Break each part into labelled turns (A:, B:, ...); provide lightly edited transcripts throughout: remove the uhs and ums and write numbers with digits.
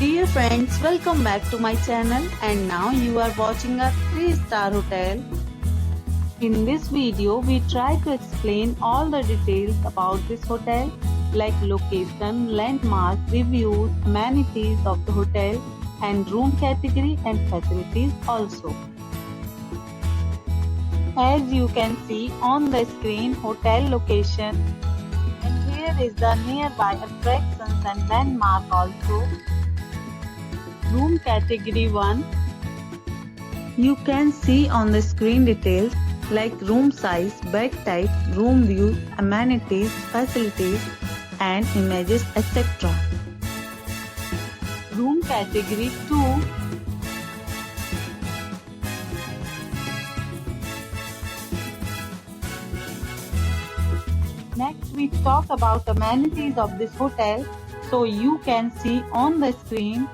A: Dear friends, welcome back to my channel, and now you are watching a 3-star hotel. In this video, we try to explain all the details about this hotel like location, landmark, reviews, amenities of the hotel and room category and facilities also. As you can see on the screen, hotel location, and here is the nearby attractions and landmark also. Room category 1. You can see on the screen details like room size, bed type, room view, amenities, facilities and images etc. Room category 2. Next we talk about amenities of this hotel. So you can see on the screen,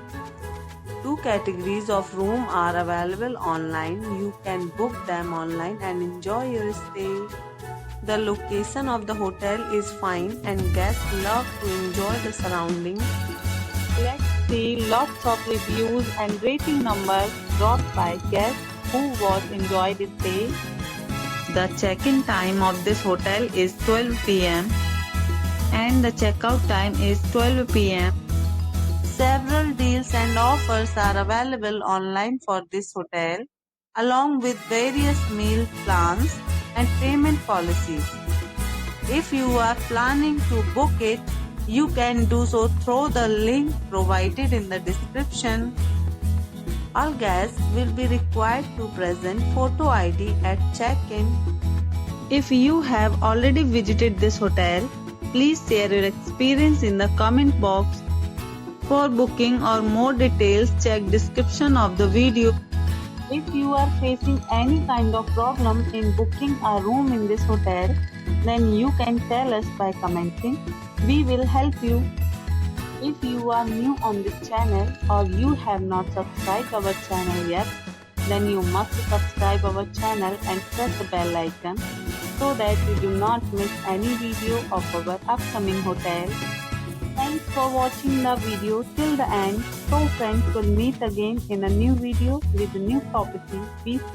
A: 2 categories of room are available online. You can book them online and enjoy your stay. The location of the hotel is fine and guests love to enjoy the surroundings. Let's see lots of reviews and rating numbers dropped by guests who was enjoyed the stay. The check-in time of this hotel is 12 p.m. and the checkout time is 12 p.m. Several deals and offers are available online for this hotel, along with various meal plans and payment policies. If you are planning to book it, you can do so through the link provided in the description. All guests will be required to present photo ID at check-in. If you have already visited this hotel, please share your experience in the comment box. For booking or more details, check description of the video. If you are facing any kind of problem in booking a room in this hotel, then you can tell us by commenting. We will help you. If you are new on this channel or you have not subscribed our channel yet, then you must subscribe our channel and press the bell icon so that you do not miss any video of our upcoming hotel. Thanks for watching the video till the end. So friends, will meet again in a new video with a new property. Be safe.